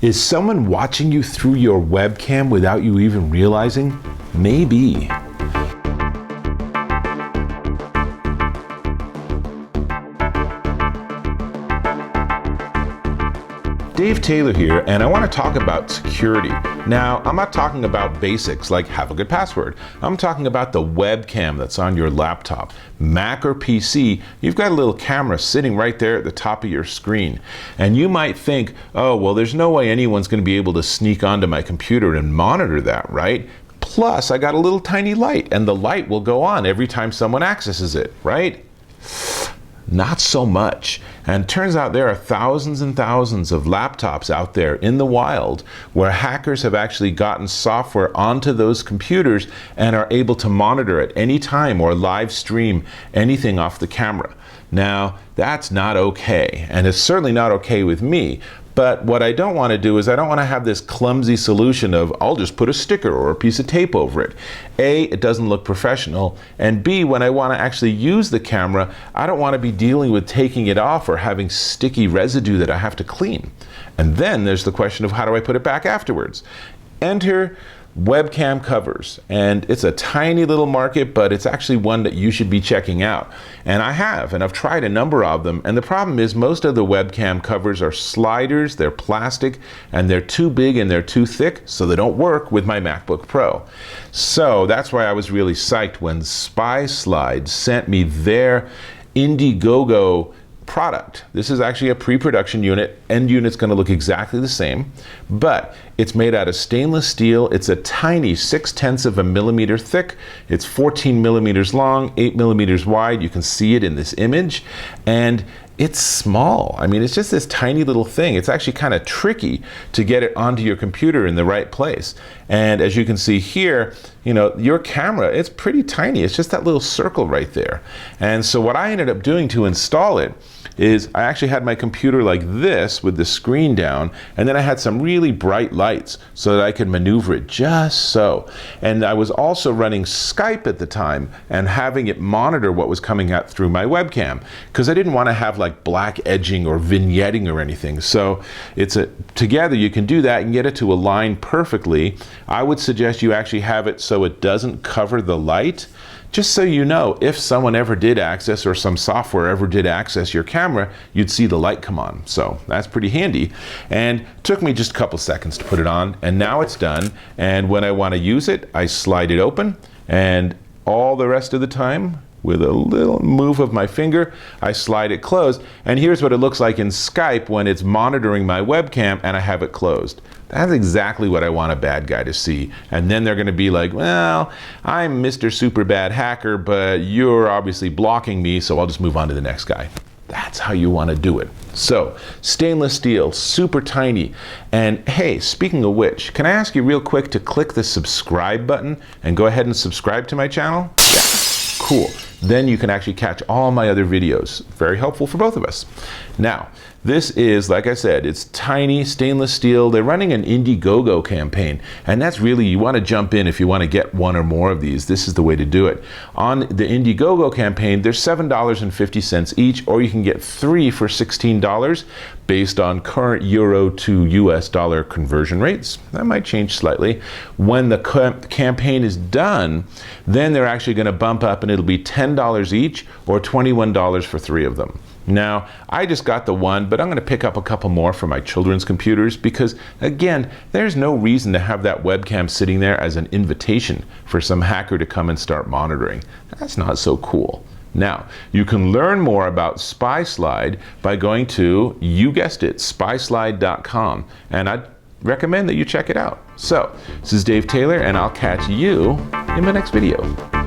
Is someone watching you through your webcam without you even realizing? Maybe. Dave Taylor here, and I want to talk about security. Now, I'm not talking about basics like have a good password. I'm talking about the webcam that's on your laptop. Mac or PC, you've got a little camera sitting right there at the top of your screen. And you might think, oh, well, there's no way anyone's going to be able to sneak onto my computer and monitor that, right? Plus, I got a little tiny light, and the light will go on every time someone accesses it, right? Not so much. And it turns out there are thousands and thousands of laptops out there in the wild where hackers have actually gotten software onto those computers and are able to monitor at any time or live stream anything off the camera. Now, that's not okay, and it's certainly not okay with me. But what I don't want to do is I don't want to have this clumsy solution of I'll just put a sticker or a piece of tape over it. A, it doesn't look professional, and B, when I want to actually use the camera, I don't want to be dealing with taking it off or having sticky residue that I have to clean. And then there's the question of how do I put it back afterwards? Enter webcam covers, and it's a tiny little market, but it's actually one that you should be checking out. And I've tried a number of them, and the problem is most of the webcam covers are sliders, they're plastic, and they're too big and they're too thick, so they don't work with my MacBook Pro. So that's why I was really psyched when SpySlide sent me their Indiegogo product. This is actually a pre-production unit. End unit's going to look exactly the same, but it's made out of stainless steel. It's a tiny 0.6 of a millimeter thick. It's 14 millimeters long, 8 millimeters wide. You can see it in this image, and it's small. I mean, it's just this tiny little thing. It's actually kind of tricky to get it onto your computer in the right place. And as you can see here, you know, your camera, it's pretty tiny. It's just that little circle right there. And so what I ended up doing to install it is I actually had my computer like this with the screen down, and then I had some really bright lights so that I could maneuver it just so. And I was also running Skype at the time and having it monitor what was coming out through my webcam, because I didn't want to have like black edging or vignetting or anything. So together you can do that and get it to align perfectly. I would suggest you actually have it so it doesn't cover the light, just so you know, if someone ever did access or some software ever did access your camera, you'd see the light come on. So that's pretty handy. And it took me just a couple seconds to put it on, and now it's done. And when I want to use it, I slide it open, and all the rest of the time, with a little move of my finger, I slide it closed. And here's what it looks like in Skype when it's monitoring my webcam and I have it closed. That's exactly what I want a bad guy to see. And then they're going to be like, well, I'm Mr. Super Bad Hacker, but you're obviously blocking me, so I'll just move on to the next guy. That's how you want to do it. So, stainless steel, super tiny. And hey, speaking of which, can I ask you real quick to click the subscribe button and go ahead and subscribe to my channel? Yeah, cool. Then you can actually catch all my other videos. Very helpful for both of us. Now, this is, like I said, it's tiny stainless steel. They're running an Indiegogo campaign, and that's really, you want to jump in if you want to get one or more of these. This is the way to do it. On the Indiegogo campaign, they're $7.50 each, or you can get 3 for $16 based on current euro to US dollar conversion rates. That might change slightly. When the campaign is done, then they're actually going to bump up, and it'll be $10 each or $21 for 3 of them. Now, I just got the one, but I'm going to pick up a couple more for my children's computers because, again, there's no reason to have that webcam sitting there as an invitation for some hacker to come and start monitoring. That's not so cool. Now, you can learn more about SpySlide by going to, you guessed it, SpySlide.com, and I'd recommend that you check it out. So, this is Dave Taylor, and I'll catch you in my next video.